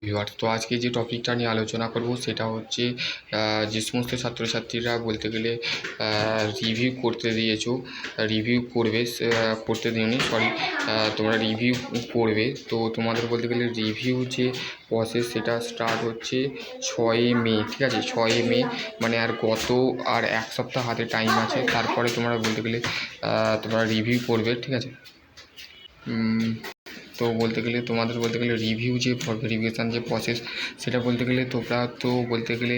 Viewers, তো আজকে যে টপিকটা নিয়ে আলোচনা করব সেটা হচ্ছে যে সমস্ত ছাত্রছাত্রীরা বলতে গেলে রিভিউ করতে দিয়েছো, রিভিউ করবে, করতে দিওনি সরি, তোমরা রিভিউ করবে। তো তোমাদের বলতে গেলে রিভিউ যে প্রসেস সেটা স্টার্ট হচ্ছে 6 মে, ঠিক আছে? 6 মে মানে আর এক সপ্তাহ হাতে টাইম আছে। তারপরে তোমরা বলতে গেলে তোমরা রিভিউ করবে, ঠিক আছে? তো বলতে গেলে তোমাদের বলতে গেলে রিভিউ যে ভেরিফিকেশান যে প্রসেস সেটা বলতে গেলে তোমরা তো বলতে গেলে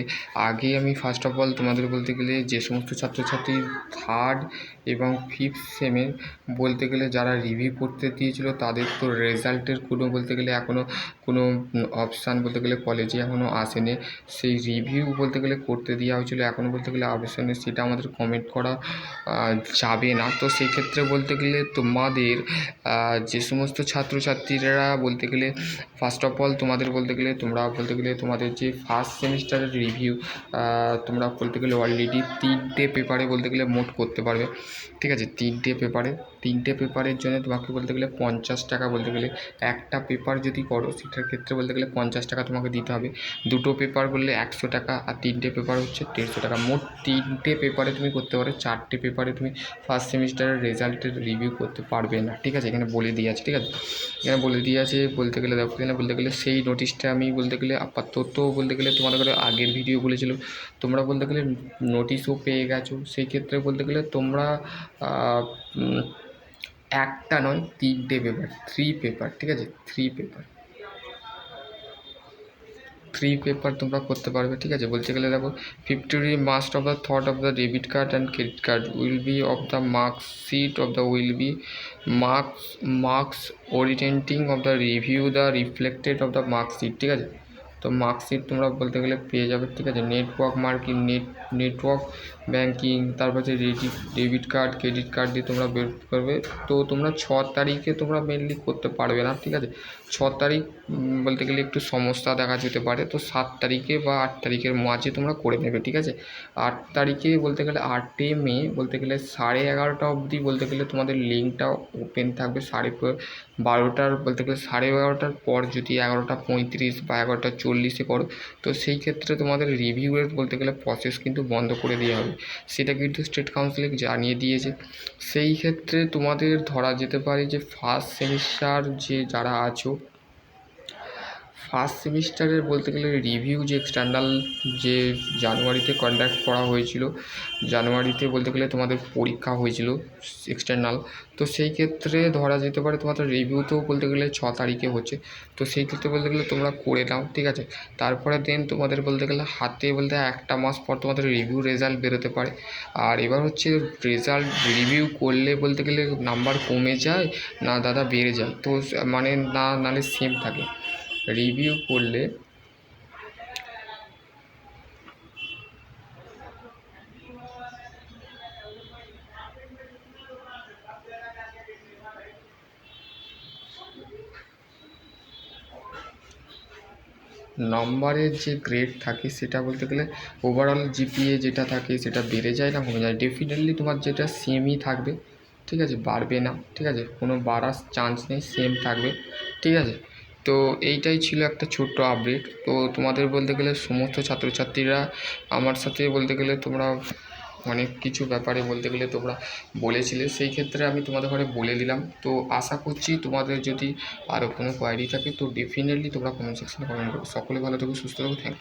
আগে আমি ফার্স্ট অফ অল তোমাদের বলতে গেলে যে সমস্ত ছাত্রছাত্রী থার্ড এবং ফিফথ সেমের বলতে গেলে যারা রিভিউ করতে দিয়েছিলো তাদের তো রেজাল্টের কোনো বলতে গেলে এখনও কোনো অপশান বলতে গেলে কলেজে এখনও আসেনি। সেই রিভিউ বলতে গেলে করতে দেওয়া হয়েছিলো, এখনও বলতে গেলে আবেদনে সেটা আমাদের কমেন্ট করা যাবে না। তো সেই ক্ষেত্রে বলতে গেলে তোমাদের যে সমস্ত ছাত্রছাত্রীরা বলতে গেলে ফার্স্ট অফ অল তোমাদের বলতে গেলে তোমরা বলতে গেলে তোমাদের যে ফার্স্ট সেমিস্টারের রিভিউ তোমরা বলতে গেলে অলরেডি 3টে পেপারে বলতে গেলে মোট করতে পারবে, ঠিক আছে? 3টে পেপারের জন্য তোমাকে বলতে গেলে 50 টাকা বলতে গেলে একটা পেপার যদি করো সেটার ক্ষেত্রে বলতে গেলে 50 টাকা তোমাকে দিতে হবে। 2টো পেপার করলে 100 টাকা, আর 3টে পেপার হচ্ছে 150 টাকা। মোট 3টে পেপারে তুমি করতে পারো, 4টে পেপারে তুমি ফার্স্ট সেমিস্টারের রেজাল্টের রিভিউ করতে পারবে না, ঠিক আছে? এখানে বলে দিয়ে আছে, ঠিক আছে? এখানে বলে দিয়ে আছে বলতে গেলে দেখো, এখানে বলতে গেলে সেই নোটিশটা আমি বলতে গেলে আপাতত বলতে গেলে তোমাদের আগের ভিডিও বলেছিল তোমরা বলতে গেলে নোটিশও পেয়ে গেছো। সেই ক্ষেত্রে বলতে গেলে তোমরা একটা নয় 3টে পেপার, 3 পেপার, ঠিক আছে? 3 পেপার তোমরা করতে পারবে, ঠিক আছে? বলতে গেলে দেখো 50 must of the thought of the debit card and credit card will be of the marksheet of the will be marks orienting of the review the reflected of the marksheet, ঠিক আছে? তো মার্কশিট তোমরা বলতে গেলে পেয়ে যাবে, ঠিক আছে? নেটওয়ার্ক ব্যাঙ্কিং, তারপর হচ্ছে ডেবিট কার্ড ক্রেডিট কার্ড দিয়ে তোমরা বের করবে। তো তোমরা 6 তারিখে তোমরা মেনলি করতে পারবে না, ঠিক আছে? 6 তারিখ বলতে গেলে একটু সমস্যা দেখা যেতে পারে। তো 7 তারিখে বা 8 তারিখের মাঝে তোমরা করে নেবে, ঠিক আছে? 8 তারিখে বলতে গেলে 8 মে বলতে গেলে 11:30 অবধি বলতে গেলে তোমাদের লিঙ্কটা ওপেন থাকবে। 12:30 বলতে গেলে 11:30 পর যদি 11:35 বা 11:40 করো তো সেই ক্ষেত্রে তোমাদের রিভিউয়ের বলতে গেলে প্রসেস কিন্তু বন্ধ করে দেওয়া হবে। সেটা কিন্তু স্টেট কাউন্সিলে জানিয়ে দিয়েছে। সেই ক্ষেত্রে তোমাদের ধরা যেতে পারে যে ফার্স্ট সেমিস্টার যে যারা আছো, ফার্স্ট সেমিস্টারের বলতে গেলে রিভিউ যে এক্সটার্নাল যে জানুয়ারিতে কন্ডাক্ট করা হয়েছিল, জানুয়ারিতে বলতে গেলে তোমাদের পরীক্ষা হয়েছিল এক্সটার্নাল। তো সেই ক্ষেত্রে ধরা যেতে পারে তোমাদের রিভিউ তো বলতে গেলে 6 তারিখে হচ্ছে। তো সেই ক্ষেত্রে বলতে গেলে তোমরা করে নাও, ঠিক আছে? তারপরে দেন তোমাদের বলতে গেলে হাতে বলতে 1 মাস পর তোমাদের রিভিউ রেজাল্ট বেরোতে পারে। আর এবার হচ্ছে রেজাল্ট রিভিউ করলে বলতে গেলে নাম্বার কমে যায় না দাদা বেড়ে যায়, তো মানে নাহলে সেম থাকে। রিভিউ করলে নম্বরের যে গ্রেড থাকে সেটা বলতে গেলে ওভারঅল জিপিএ যেটা থাকে সেটা বেড়ে যায় না কমে যায়? ডেফিনেটলি তোমার যেটা সেমই থাকবে, ঠিক আছে? বাড়বে না, ঠিক আছে? কোনো বাড়ার চান্স নেই, সেম থাকবে, ঠিক আছে? তো এইটাই ছিল একটা ছোট্ট আপডেট। তো তোমাদের বলতে গেলে সমস্ত ছাত্রছাত্রীরা আমার সাথে বলতে গেলে তোমরা অনেক কিছু ব্যাপারে বলতে গেলে তোমরা বলেছিলে, সেই ক্ষেত্রে আমি তোমাদের ঘরে বলে দিলাম। তো আশা করছি তোমাদের যদি আরও কোনো কোয়ারি থাকে তো ডেফিনেটলি তোমরা কমেন্ট সেকশনে কমেন্ট করো। সকলে ভালো থেকো, সুস্থ থেকো, থ্যাংক ইউ।